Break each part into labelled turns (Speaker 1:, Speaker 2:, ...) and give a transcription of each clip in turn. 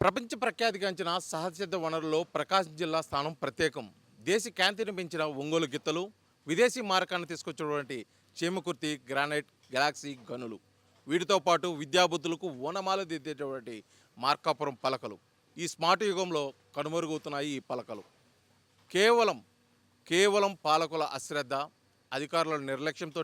Speaker 1: ప్రపంచ ప్రఖ్యాతిగాంచిన సహజసిద్ధ వనరుల్లో ప్రకాశం జిల్లా స్థానం ప్రత్యేకం. దేశీ ఖ్యాతిని పెంచిన ఒంగోలు గిత్తలు, విదేశీ మారకాన్ని తీసుకొచ్చినటువంటి చీమకుర్తి, గ్రానైట్, గెలాక్సీ గనులు, వీటితో పాటు విద్యాబుద్ధులకు ఓనమాల దిద్దేటువంటి మార్కాపురం పలకలు. ఈ స్మార్ట్ యుగంలో కనుమరుగుతున్నాయి ఈ పలకలు. కేవలం కేవలం పాలకుల అశ్రద్ధ, అధికారుల నిర్లక్ష్యంతో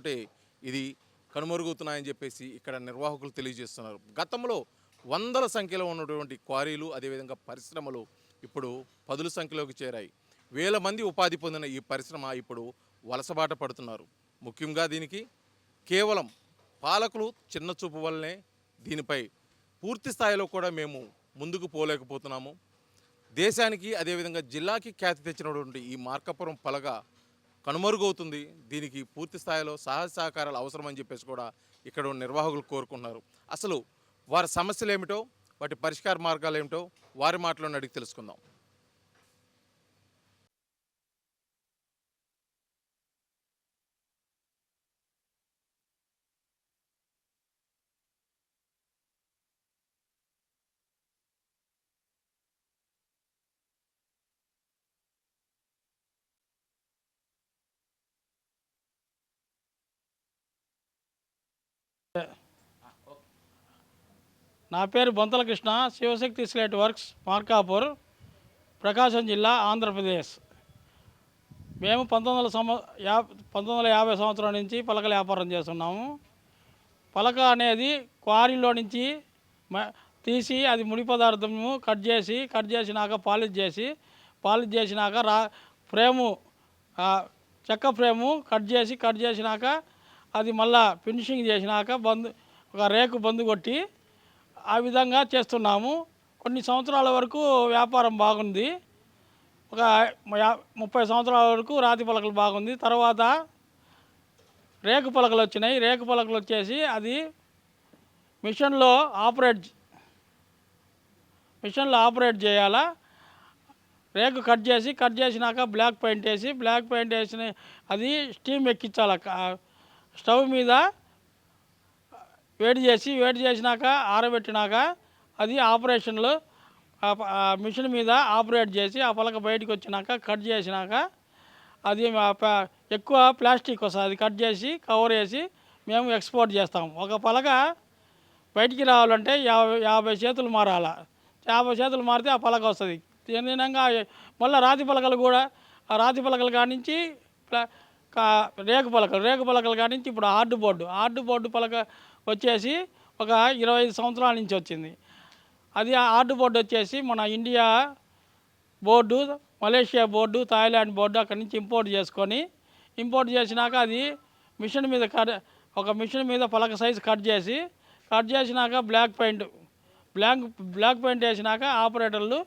Speaker 1: ఇది కనుమరుగుతున్నాయని చెప్పేసి ఇక్కడ నిర్వాహకులు తెలియజేస్తున్నారు. గతంలో వందల సంఖ్యలో ఉన్నటువంటి క్వారీలు, అదేవిధంగా పరిశ్రమలు ఇప్పుడు పదుల సంఖ్యలోకి చేరాయి. వేల మంది ఉపాధి పొందిన ఈ పరిశ్రమ ఇప్పుడు వలసబాట పడుతున్నారు. ముఖ్యంగా దీనికి కేవలం పాలకులు చిన్న చూపు వల్లనే దీనిపై పూర్తి స్థాయిలో కూడా మేము ముందుకు పోలేకపోతున్నాము. దేశానికి అదేవిధంగా జిల్లాకి ఖ్యాతి తెచ్చినటువంటి ఈ మార్కాపురం పలక కనుమరుగవుతుంది. దీనికి పూర్తి స్థాయిలో సహాయ సహకారాలు అవసరమని చెప్పేసి కూడా ఇక్కడ ఉన్న నిర్వాహకులు కోరుకుంటున్నారు. అసలు వారి సమస్యలు ఏమిటో, వాటి పరిష్కార మార్గాలు ఏమిటో వారి మాటలను అడిగి తెలుసుకుందాం.
Speaker 2: నా పేరు బొంతల కృష్ణ, శివశక్తి స్లేట్ వర్క్స్, మార్కాపూర్, ప్రకాశం జిల్లా, ఆంధ్రప్రదేశ్. మేము 1950 సంవత్సరం నుంచి పలకల వ్యాపారం చేస్తున్నాము. పలక అనేది క్వారీలో నుంచి తీసి అది ముడి పదార్థము కట్ చేసినాక పాలిష్ చేసినాక ఫ్రేము, చెక్క ఫ్రేము కట్ చేసినాక అది మళ్ళా ఫినిషింగ్ చేసినాక ఒక రేకు బందు కొట్టి ఆ విధంగా చేస్తున్నాము. కొన్ని సంవత్సరాల వరకు వ్యాపారం బాగుంది. ఒక 30 సంవత్సరాల వరకు రాతి పలకలు బాగుంది. తర్వాత రేకు పలకలు వచ్చినాయి. రేకు పలకలు వచ్చేసి అది మిషన్లో ఆపరేట్ చేయాలా. రేకు కట్ చేసినాక బ్లాక్ పెయింట్ వేసిన అది స్టీమ్ ఎక్కించాలి. స్టవ్ మీద వేడి చేసినాక ఆరబెట్టినాక అది ఆపరేషన్లో మిషన్ మీద ఆపరేట్ చేసి ఆ పలక బయటకు వచ్చినాక కట్ చేసినాక అది ఎక్కువ ప్లాస్టిక్ వస్తుంది. అది కట్ చేసి కవర్ వేసి మేము ఎక్స్పోర్ట్ చేస్తాము. ఒక పలక బయటికి రావాలంటే 50 చేతులు మారాలి. 50 చేతులు మారితే ఆ పలక వస్తుంది. దీని విధంగా మళ్ళీ రాతి పలకలు కూడా, ఆ రాతి పలకలు కానించి రేకు పలకలు కానించి ఇప్పుడు హార్డ్ బోర్డు పలక వచ్చేసి ఒక 25 సంవత్సరాల నుంచి వచ్చింది. అది హార్డ్ బోర్డు వచ్చేసి మన India board, Malaysia board, Thailand board అక్కడి నుంచి ఇంపోర్ట్ చేసినాక అది మిషన్ మీద పలక సైజు కట్ చేసినాక బ్లాక్ పెయింట్ వేసినాక ఆపరేటర్లు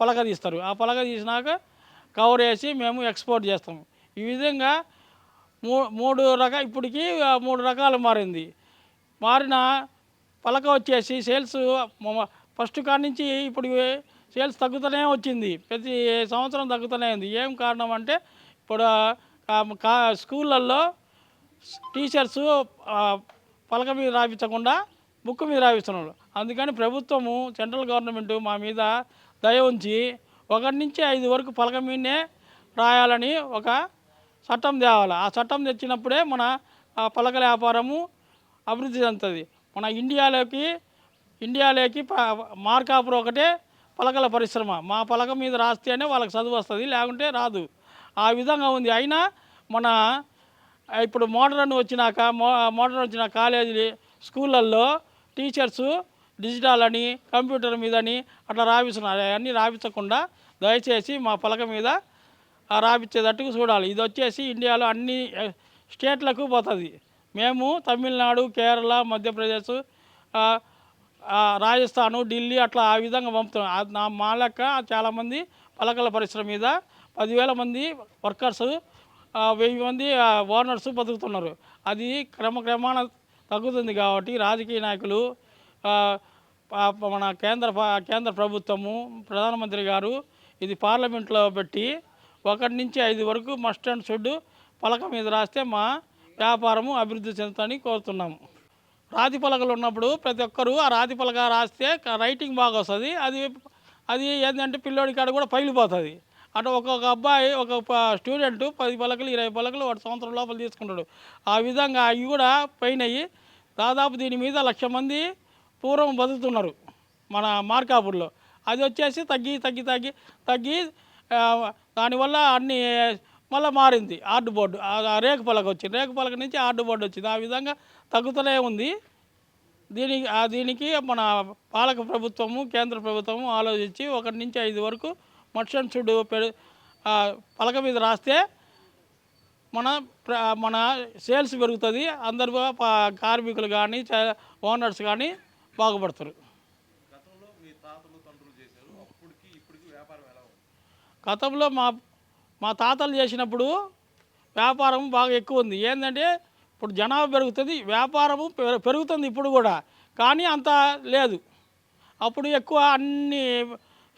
Speaker 2: పలక తీస్తారు. ఆ పలక తీసినాక కవర్ వేసి మేము ఎక్స్పోర్ట్ చేస్తాము. ఈ విధంగా ఇప్పటికీ 3 రకాలు మారిన పలక వచ్చేసి సేల్స్ ఫస్ట్ కాడి నుంచి ఇప్పుడు సేల్స్ తగ్గుతూనే వచ్చింది. ప్రతి సంవత్సరం తగ్గుతూనే ఉంది. ఏం కారణం అంటే ఇప్పుడు స్కూళ్ళల్లో టీచర్స్ పలక మీద రాయించకుండా బుక్ మీద రాయిస్తున్నారు. అందుకని ప్రభుత్వము, సెంట్రల్ గవర్నమెంట్ మా మీద దయ ఉంచి 1 నుంచి 5 వరకు పలక మీదనే రాయాలని ఒక చట్టం తేవాలి. ఆ చట్టం తెచ్చినప్పుడే మన పలకల వ్యాపారము అభివృద్ధి చెందుతుంది. మన ఇండియాలోకి మార్కాపురం ఒకటే పలకల పరిశ్రమ. మా పలక మీద రాస్తేనే వాళ్ళకి చదువు వస్తుంది, లేకుంటే రాదు. ఆ విధంగా ఉంది. అయినా మన ఇప్పుడు మోడర్న్ వచ్చిన కాలేజీ స్కూళ్ళల్లో టీచర్సు డిజిటల్ అని, కంప్యూటర్ మీదని అట్లా రాపిస్తున్నారు. అవన్నీ రాపించకుండా దయచేసి మా పలక మీద రాపించేటట్టుకు చూడాలి. ఇది వచ్చేసి ఇండియాలో అన్ని స్టేట్లకు పోతుంది. మేము తమిళనాడు, కేరళ, మధ్యప్రదేశ్, రాజస్థాను, ఢిల్లీ అట్లా ఆ విధంగా పంపుతున్నాం. మా లెక్క చాలామంది పలకల పరిశ్రమ మీద 10,000 మంది వర్కర్సు, 1000 మంది ఓనర్సు బతుకుతున్నారు. అది క్రమక్రమాన తగ్గుతుంది. కాబట్టి రాజకీయ నాయకులు, మన కేంద్ర ప్రభుత్వము, ప్రధానమంత్రి గారు ఇది పార్లమెంట్లో పెట్టి 1 నుంచి 5 వరకు మస్ట్ అండ్ షుడ్ పలక మీద రాస్తే మా వ్యాపారము అభివృద్ధి చెందుతుందని కోరుతున్నాము. రాతి పలకలు ఉన్నప్పుడు ప్రతి ఒక్కరు ఆ రాతి పలక రాస్తే రైటింగ్ బాగా వస్తుంది. అది అది ఏంటంటే పిల్లోడి కాడ కూడా పగిలిపోతుంది. అటు ఒక్కొక్క అబ్బాయి స్టూడెంట్ 10 పలకలు 20 పలకలు వాడు సంవత్సరం లోపల తీసుకుంటాడు. ఆ విధంగా అవి కూడా పోయినాయి. దాదాపు దీని మీద 1,00,000 మంది పూర్వం బతుకుతున్నారు మన మార్కాపూర్లో. అది వచ్చేసి తగ్గి తగ్గి తగ్గి తగ్గి ఆ, దానివల్ల అన్ని మళ్ళీ మారింది. ఆర్డు బోర్డు రేకు పలక వచ్చింది, రేకు పలక నుంచి ఆర్డు బోర్డు వచ్చింది. ఆ విధంగా తగ్గుతూనే ఉంది. దీనికి మన పాలక ప్రభుత్వము కేంద్ర ప్రభుత్వము ఆలోచించి 1 నుంచి 5 వరకు మర్చెంట్స్ పలక మీద రాస్తే మన సేల్స్ పెరుగుతుంది. అందరు కార్మికులు కానీ ఓనర్స్ కానీ బాగుపడతారు. గతంలో మా తాతలు చేసినప్పుడు వ్యాపారం బాగా ఎక్కువ ఉంది. ఏంటంటే ఇప్పుడు జనాభా పెరుగుతుంది, వ్యాపారము పెరుగుతుంది ఇప్పుడు కూడా, కానీ అంత లేదు. అప్పుడు ఎక్కువ అన్ని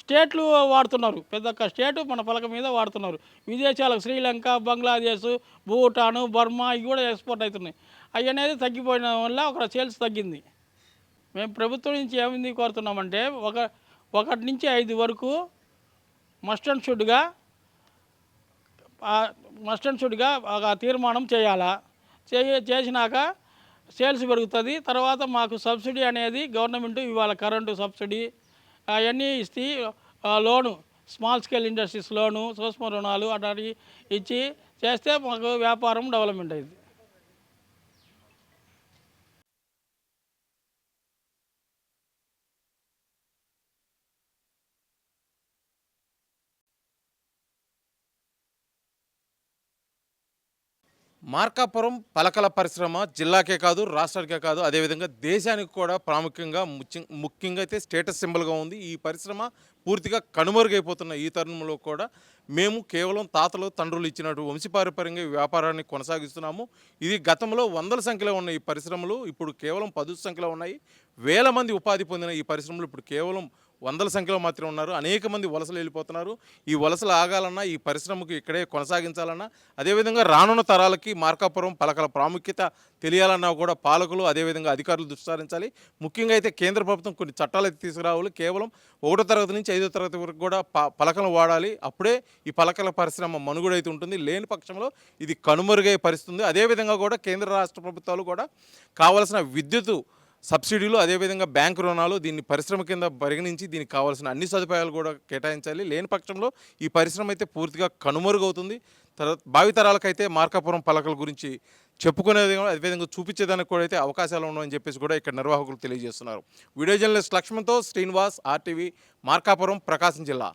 Speaker 2: స్టేట్లు వాడుతున్నారు, పెద్ద స్టేటు మన పలక మీద వాడుతున్నారు. విదేశాలకు శ్రీలంక, బంగ్లాదేశ్, భూటాను, బర్మా ఇవి కూడా ఎక్స్పోర్ట్ అవుతున్నాయి. అవి అనేది తగ్గిపోయిన వల్ల ఒక సేల్స్ తగ్గింది. మేము ప్రభుత్వం నుంచి ఏమైంది కోరుతున్నామంటే 1 నుంచి 5 వరకు మస్ట్ అండ్ షుడ్గా ఒక తీర్మానం చేయాలా. చేసినాక సేల్స్ పెరుగుతుంది. తర్వాత మాకు సబ్సిడీ అనేది గవర్నమెంట్ ఇవాళ కరెంటు సబ్సిడీ అవన్నీ ఇస్తే లోను స్మాల్ స్కేల్ ఇండస్ట్రీస్ లోను, సూక్ష్మ రుణాలు అట్లాంటివి ఇచ్చి చేస్తే మాకు వ్యాపారం డెవలప్మెంట్ అయింది.
Speaker 1: మార్కాపురం పలకల పరిశ్రమ జిల్లాకే కాదు, రాష్ట్రానికే కాదు, అదేవిధంగా దేశానికి కూడా ప్రాముఖ్యంగా ముఖ్యంగా అయితే స్టేటస్ సింబల్గా ఉంది. ఈ పరిశ్రమ పూర్తిగా కనుమరుగైపోతున్న ఈ తరుణంలో కూడా మేము కేవలం తాతలు తండ్రులు ఇచ్చినట్టు వంశపారంపర్యంగా ఈ వ్యాపారాన్ని కొనసాగిస్తున్నాము. ఇది గతంలో 100ల సంఖ్యలో ఉన్న ఈ పరిశ్రమలు ఇప్పుడు కేవలం 10 సంఖ్యలో ఉన్నాయి. వేల మంది ఉపాధి పొందిన ఈ పరిశ్రమలు ఇప్పుడు కేవలం 100ల సంఖ్యలో మాత్రమే ఉన్నారు. అనేక మంది వలసలు వెళ్ళిపోతున్నారు. ఈ వలసలు ఆగాలన్నా, ఈ పరిశ్రమకు ఇక్కడే కొనసాగించాలన్నా, అదేవిధంగా రానున్న తరాలకి మార్కాపురం పలకల ప్రాముఖ్యత తెలియాలన్నా కూడా పాలకులు అదేవిధంగా అధికారులు దృష్టి సారించాలి. ముఖ్యంగా అయితే కేంద్ర ప్రభుత్వం కొన్ని చట్టాలు అయితే తీసుకురావాలి. కేవలం 1వ తరగతి నుంచి 5వ తరగతి వరకు కూడా పలకలు వాడాలి. అప్పుడే ఈ పలకల పరిశ్రమ మనుగడైతే ఉంటుంది. లేని పక్షంలో ఇది కనుమరుగై పరిస్థితుంది. అదేవిధంగా కూడా కేంద్ర రాష్ట్ర ప్రభుత్వాలు కూడా కావలసిన విద్యుత్ సబ్సిడీలు అదేవిధంగా బ్యాంకు రుణాలు దీన్ని పరిశ్రమ కింద పరిగణించి దీనికి కావాల్సిన అన్ని సదుపాయాలు కూడా కేటాయించాలి. లేని పక్షంలో ఈ పరిశ్రమ అయితే పూర్తిగా కనుమరుగవుతుంది. తర్వాత భావితరాలకైతే మార్కాపురం పలకల గురించి చెప్పుకునేది అదేవిధంగా చూపించేదానికి కూడా అయితే అవకాశాలు ఉన్నాయని చెప్పేసి కూడా ఇక్కడ నిర్వాహకులు తెలియజేస్తున్నారు. వీడియో జర్నలిస్ట్ లక్ష్మణ్తో శ్రీనివాస్, RTV, మార్కాపురం, ప్రకాశం జిల్లా.